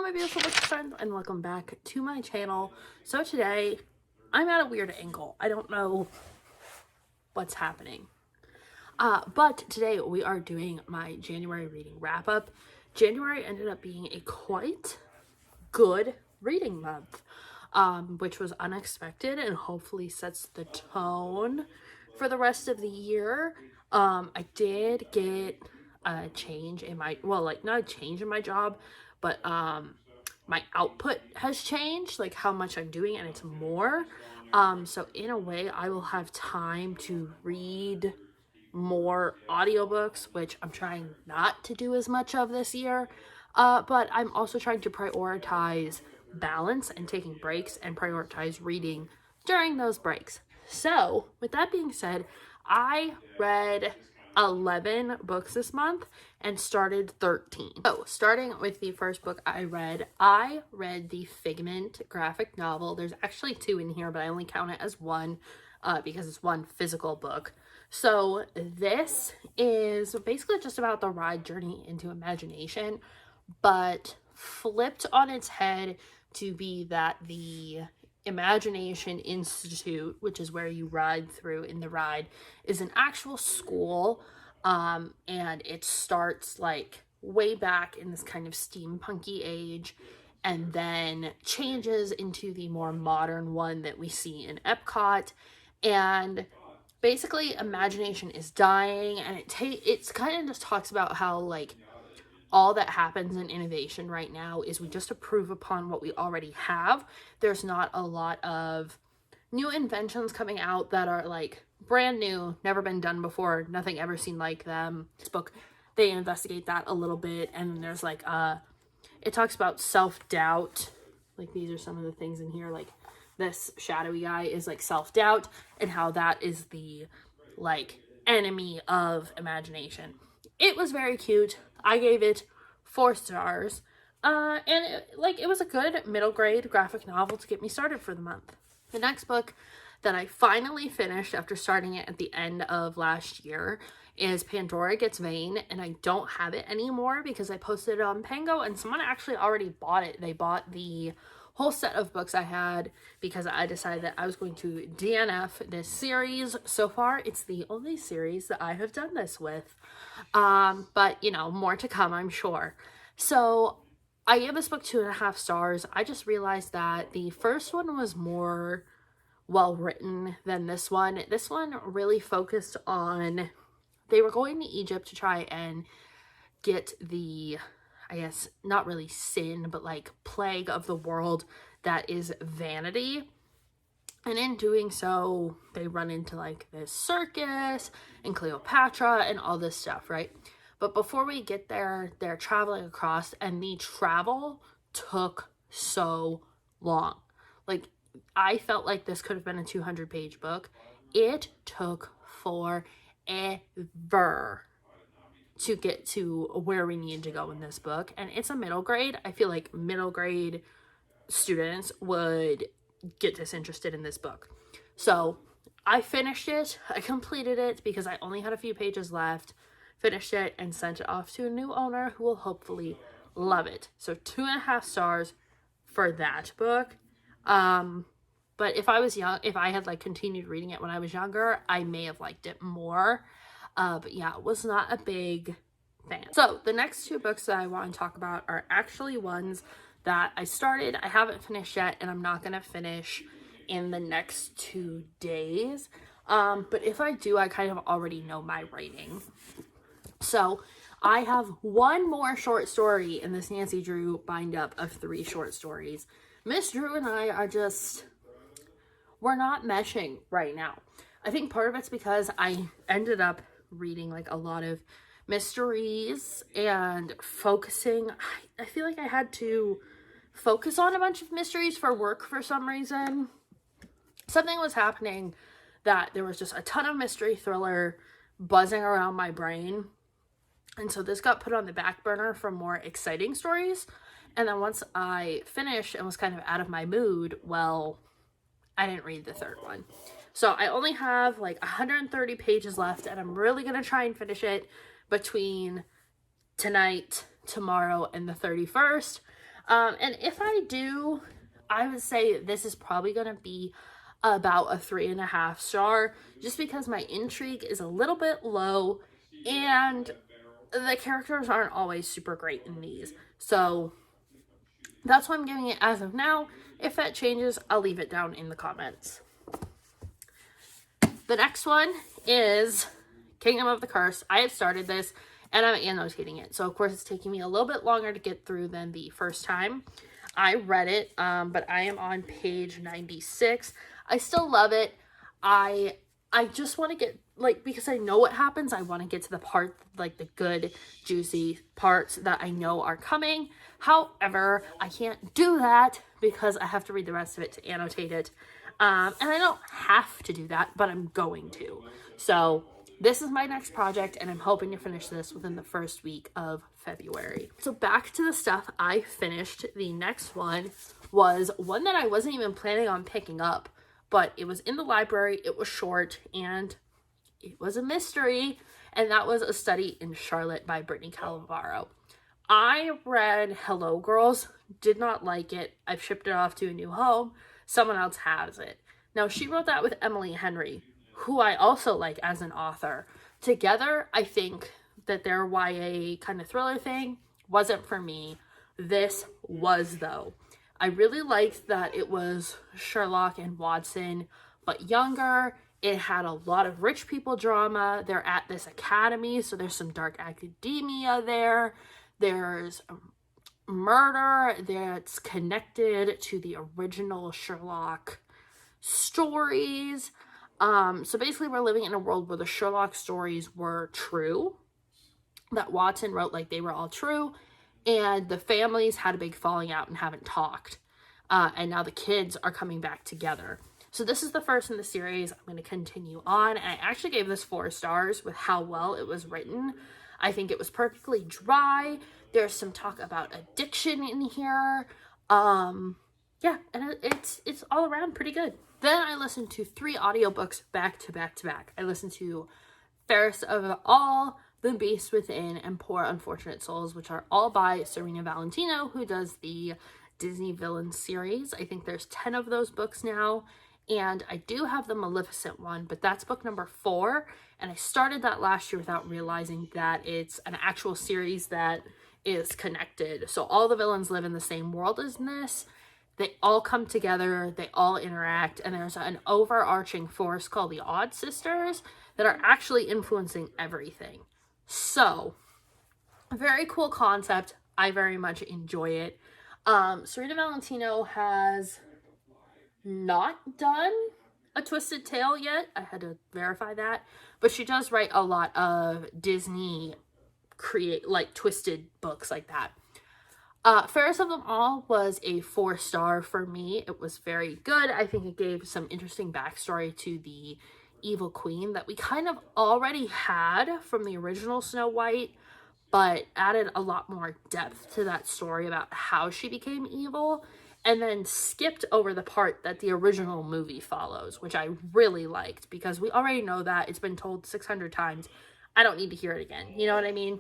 my beautiful book friends, and welcome back to my channel. So today I'm at a weird angle. I don't know what's happening, but today we are doing my January reading wrap up. January ended up being a quite good reading month, which was unexpected and hopefully sets the tone for the rest of the year. I did get a change in my, well, like not a change in my job, but my output has changed, like how much I'm doing, and it's more. So in a way I will have time to read more audiobooks, which I'm trying not to do as much of this year. But I'm also trying to prioritize balance and taking breaks and prioritize reading during those breaks. So with that being said, I read 11 books this month and started 13. So starting with the first book I read the Figment graphic novel. There's actually two in here, but I only count it as one because it's one physical book. So this is basically just about the ride journey into imagination, but flipped on its head to be that the Imagination Institute, which is where you ride through in the ride, is an actual school, and it starts like way back in this kind of steampunky age and then changes into the more modern one that we see in Epcot. And basically imagination is dying, and it's kind of just talks about how like all that happens in innovation right now is we just improve upon what we already have. There's not a lot of new inventions coming out that are like brand new, never been done before, nothing ever seen like them. This book, they investigate that a little bit, and there's like it talks about self-doubt. Like these are some of the things in here, like this shadowy guy is like self-doubt and how that is the like enemy of imagination. It was very cute. I gave it 4 stars. And it was a good middle grade graphic novel to get me started for the month. The next book that I finally finished after starting it at the end of last year is Pandora Gets Vain, and I don't have it anymore because I posted it on Pango and someone actually already bought it. They bought the whole set of books I had because I decided that I was going to DNF this series. So far, it's the only series that I have done this with. But, you know, more to come, I'm sure. So I gave this book 2.5 stars. I just realized that the first one was more well written than this one. This one really focused on, they were going to Egypt to try and get the, I guess, not really sin, but like plague of the world that is vanity. And in doing so, they run into like this circus and Cleopatra and all this stuff, right? But before we get there, they're traveling across, and the travel took so long. Like, I felt like this could have been a 200-page book. It took forever to get to where we need to go in this book, and it's a middle grade. I feel like middle grade students would get disinterested in this book. So I finished it. I completed it because I only had a few pages left, finished it, and sent it off to a new owner who will hopefully love it. So 2.5 stars for that book. But if I was young, if I had like continued reading it when I was younger, I may have liked it more. But yeah, it was not a big fan. So the next 2 books that I want to talk about are actually ones that I started, I haven't finished yet, and I'm not going to finish in the next 2 days. But if I do, I kind of already know my rating. So I have one more short story in this Nancy Drew bind up of 3 short stories. Miss Drew and I are just, we're not meshing right now. I think part of it's because I ended up reading like a lot of mysteries and focusing. I feel like I had to focus on a bunch of mysteries for work for some reason. Something was happening that there was just a ton of mystery thriller buzzing around my brain. And so this got put on the back burner for more exciting stories. And then once I finished and was kind of out of my mood, well, I didn't read the 3rd one. So I only have like 130 pages left, and I'm really going to try and finish it between tonight, tomorrow, and the 31st. And if I do, I would say this is probably going to be about a 3.5 star, just because my intrigue is a little bit low and the characters aren't always super great in these. So that's why I'm giving it as of now. If that changes, I'll leave it down in the comments. The next one is Kingdom of the Curse. I had started this and I'm annotating it. So of course it's taking me a little bit longer to get through than the first time I read it, but I am on page 96. I still love it. I just want to get, like, because I know what happens, I want to get to the part, like, the good, juicy parts that I know are coming. However, I can't do that because I have to read the rest of it to annotate it. And I don't have to do that, but I'm going to. So this is my next project, and I'm hoping to finish this within the first week of February. So back to the stuff I finished. The next one was one that I wasn't even planning on picking up, but it was in the library, it was short, and it was a mystery, and that was A Study in Charlotte by Brittany Calvaro. I read Hello Girls, did not like it. I've shipped it off to a new home. Someone else has it. Now, she wrote that with Emily Henry, who I also like as an author. Together, I think that their YA kind of thriller thing wasn't for me. This was, though. I really liked that it was Sherlock and Watson, but younger. It had a lot of rich people drama. They're at this academy, so there's some dark academia there. There's murder that's connected to the original Sherlock stories. So basically we're living in a world where the Sherlock stories were true, that Watson wrote, like, they were all true, and the families had a big falling out and haven't talked, and now the kids are coming back together. So this is the first in the series. I'm going to continue on, and I actually gave this 4 stars with how well it was written. I think it was perfectly dry. There's some talk about addiction in here. Yeah, and it's all around pretty good. Then I listened to 3 audiobooks back to back to back. I listened to Fairest of It All, The Beast Within, and Poor Unfortunate Souls, which are all by Serena Valentino, who does the Disney Villain series. I think there's 10 of those books now, and I do have the Maleficent one, but that's book number 4, and I started that last year without realizing that it's an actual series that is connected. So all the villains live in the same world as this. They all come together, they all interact, and there's an overarching force called the Odd Sisters that are actually influencing everything. So, a very cool concept. I very much enjoy it. Serena Valentino has not done a Twisted Tale yet. I had to verify that. But she does write a lot of Disney twisted books like that. Fairest of Them All was a 4-star for me. It was very good. I think it gave some interesting backstory to the evil queen that we kind of already had from the original Snow White, but added a lot more depth to that story about how she became evil, and then skipped over the part that the original movie follows, which I really liked, because we already know that. It's been told 600 times. I don't need to hear it again. You know what I mean?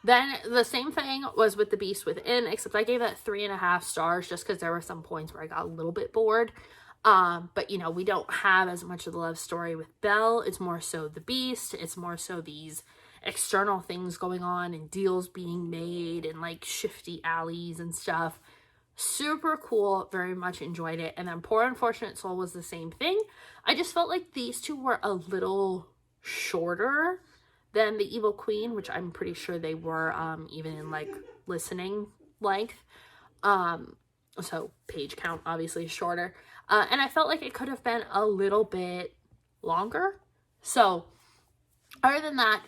Then the same thing was with The Beast Within, except I gave that 3.5 stars just because there were some points where I got a little bit bored. But, you know, we don't have as much of the love story with Belle. It's more so the Beast. It's more so these external things going on and deals being made and, like, shifty alleys and stuff. Super cool. Very much enjoyed it. And then Poor Unfortunate Soul was the same thing. I just felt like these two were a little shorter than The Evil Queen, which I'm pretty sure they were, even in, like, listening length. So page count obviously is shorter. And I felt like it could have been a little bit longer. So other than that,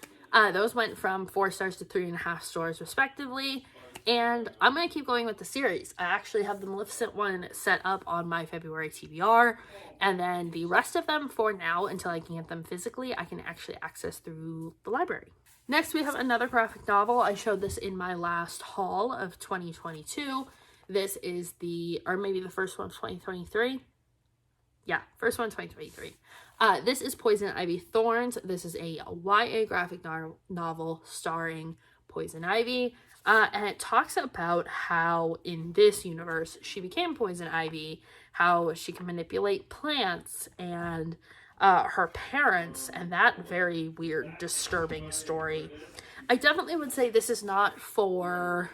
those went from 4 stars to 3.5 stars respectively. And I'm going to keep going with the series. I actually have the Maleficent one set up on my February TBR. And then the rest of them, for now, until I can get them physically, I can actually access through the library. Next, we have another graphic novel. I showed this in my last haul of 2022. This is or maybe the first one of 2023. Yeah, first one 2023. This is Poison Ivy Thorns. This is a YA graphic novel starring Poison Ivy. And it talks about how in this universe she became Poison Ivy, how she can manipulate plants and her parents, and that very weird, disturbing story. I definitely would say this is not for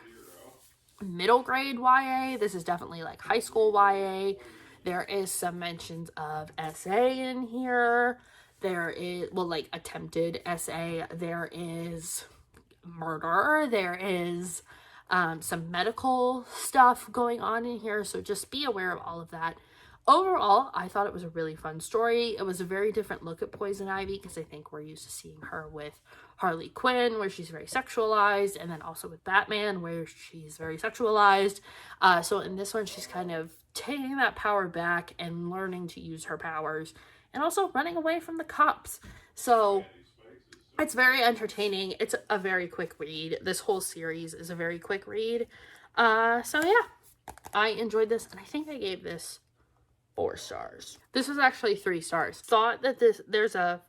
middle grade YA. This is definitely like high school YA. There is some mentions of SA in here. There is, well, like attempted SA. There is murder. There is some medical stuff going on in here. So just be aware of all of that. Overall, I thought it was a really fun story. It was a very different look at Poison Ivy because I think we're used to seeing her with Harley Quinn, where she's very sexualized, and then also with Batman, where she's very sexualized. So in this one, she's kind of taking that power back and learning to use her powers, and also running away from the cops. So it's very entertaining. It's a very quick read. This whole series is a very quick read. So yeah, I enjoyed this, and I think I gave this 4 stars. This was actually 3 stars. Thought that there's a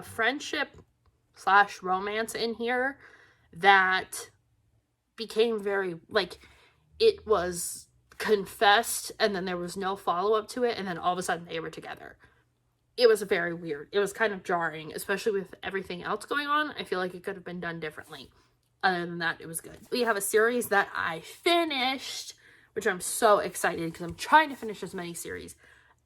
friendship / romance in here that became very, like, it was confessed and then there was no follow-up to it, and then all of a sudden they were together. It was very weird. It was kind of jarring, especially with everything else going on. I feel like it could have been done differently. Other than that, it was good. We have a series that I finished, which I'm so excited because I'm trying to finish as many series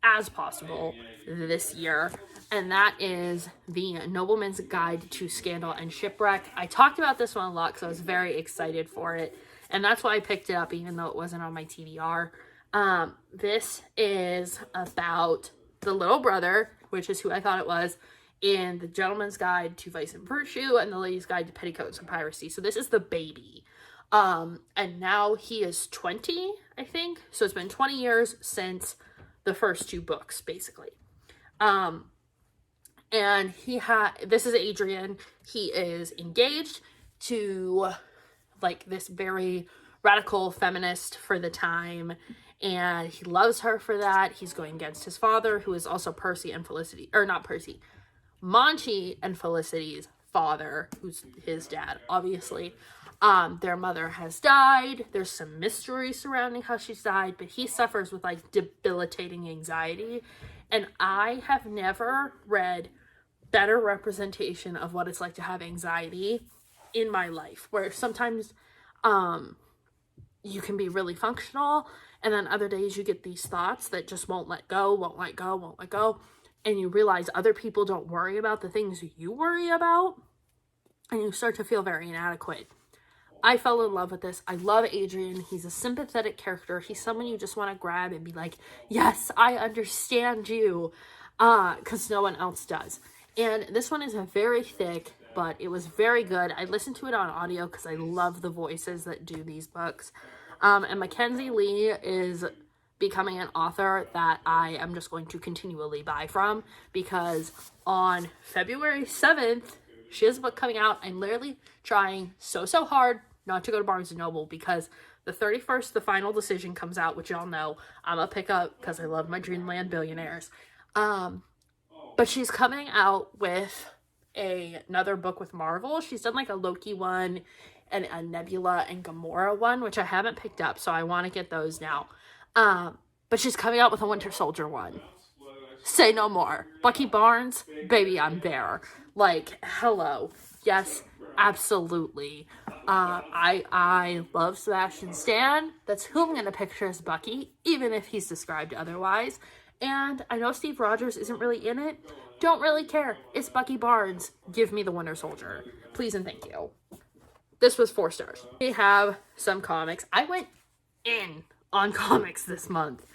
as possible this year, and that is The Nobleman's Guide to Scandal and Shipwreck. I talked about this one a lot because I was very excited for it, and that's why I picked it up even though it wasn't on my TBR. This is about the little brother, which is who I thought it was, in The Gentleman's Guide to Vice and Virtue and The Lady's Guide to Petticoats and Piracy. So this is the baby. And now he is 20, I think. So it's been 20 years since the first 2 books, basically. And this is Adrian. He is engaged to, like, this very radical feminist for the time, and he loves her for that. He's going against his father, who is also Percy and Felicity, or not Percy, Monty and Felicity's father, who's his dad, obviously. Their mother has died. There's some mystery surrounding how she's died, but he suffers with, like, debilitating anxiety. And I have never read better representation of what it's like to have anxiety in my life, where sometimes you can be really functional, and then other days you get these thoughts that just won't let go, and you realize other people don't worry about the things you worry about, and you start to feel very inadequate. I fell in love with this. I love Adrian. He's a sympathetic character. He's someone you just want to grab and be like, yes, I understand you, because no one else does. And this one is very thick, but it was very good. I listened to it on audio because I love the voices that do these books. And Mackenzie Lee is becoming an author that I am just going to continually buy from, because on February 7th, she has a book coming out. I'm literally trying so hard not to go to Barnes & Noble, because the 31st, the final decision comes out, which y'all know I'm gonna pick up because I love my Dreamland Billionaires. But she's coming out with another book with Marvel. She's done like a Loki one and a Nebula and Gamora one, which I haven't picked up, so I want to get those now. But she's coming out with a Winter Soldier one. Say no more. Bucky Barnes, baby, I'm there. Like, hello. Yes, absolutely. I love Sebastian Stan. That's who I'm going to picture as Bucky, even if he's described otherwise. And I know Steve Rogers isn't really in it. Don't really care. It's Bucky Barnes. Give me the Winter Soldier. Please and thank you. This was 4 stars. We have some comics. I went in on comics this month.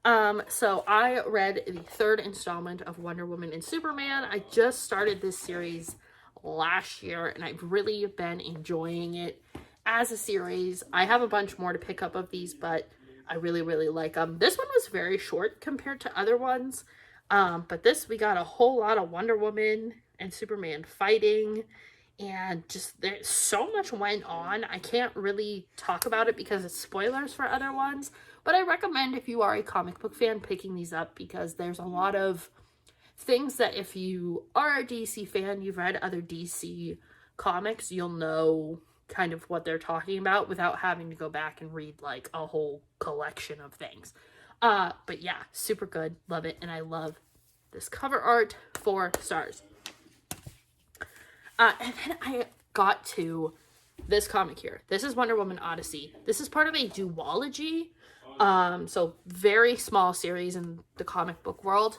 So I read the 3rd installment of Wonder Woman and Superman. I just started this series last year, and I've really been enjoying it as a series. I have a bunch more to pick up of these, but I really like them. This one was very short compared to other ones, but we got a whole lot of Wonder Woman and Superman fighting, and just there's so much went on. I can't really talk about it because it's spoilers for other ones, but I recommend, if you are a comic book fan, picking these up, because there's a lot of things that if you are a DC fan, you've read other DC comics, you'll know kind of what they're talking about without having to go back and read like a whole collection of things. But yeah, super good. Love it. And I love this cover art. 4 stars. And then I got to this comic here. This is Wonder Woman Odyssey. This is part of a duology. So very small series in the comic book world.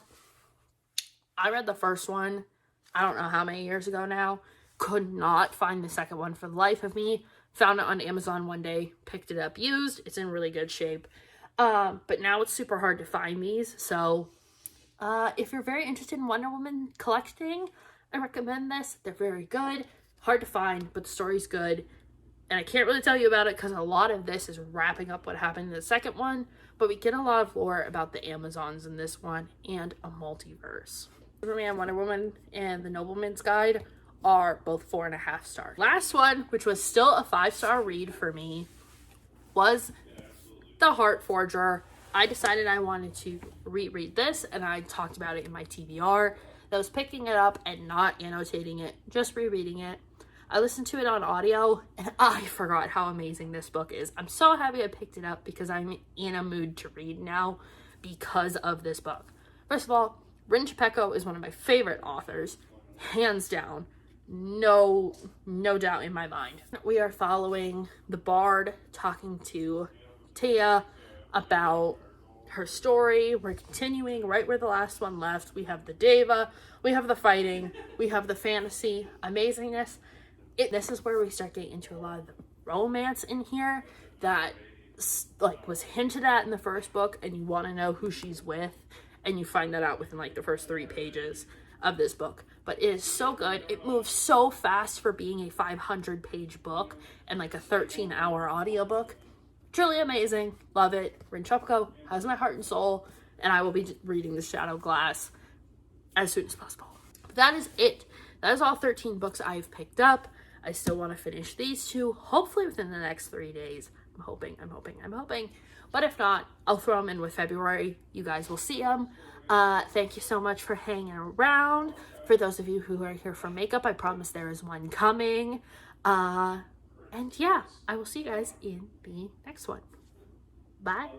I read the first one, I don't know how many years ago now. Could not find the second one for the life of me. Found it on Amazon one day, picked it up used. It's in really good shape. But now it's super hard to find these. So if you're very interested in Wonder Woman collecting, I recommend this. They're very good. Hard to find, but the story's good. And I can't really tell you about it because a lot of this is wrapping up what happened in the second one. But we get a lot of lore about the Amazons in this one and a multiverse. Superman, Wonder Woman, and The Nobleman's Guide are both 4.5 stars. Last one, which was still a 5-star read for me, was The Heart Forger. I decided I wanted to reread this, and I talked about it in my TBR. I was picking it up and not annotating it, just rereading it. I listened to it on audio, and I forgot how amazing this book is. I'm so happy I picked it up because I'm in a mood to read now because of this book. First of all, Rin Chapeko is one of my favorite authors, hands down. No doubt in my mind. We are following the Bard talking to Tia about her story. We're continuing right where the last one left. We have the Deva, we have the fighting, we have the fantasy amazingness. This is where we start getting into a lot of the romance in here that like was hinted at in the first book, and you want to know who she's with, and you find that out within like the first 3 pages of this book. But it is so good. It moves so fast for being a 500-page book and like a 13-hour audiobook. Truly amazing. Love it. Rin Chapeko has my heart and soul, and I will be reading The Shadow Glass as soon as possible. But that is it. That is all 13 books I've picked up. I still want to finish these 2, hopefully within the next 3 days. I'm hoping. But if not, I'll throw them in with February. You guys will see them. Thank you so much for hanging around. For those of you who are here for makeup, I promise there is one coming. And yeah, I will see you guys in the next one. Bye.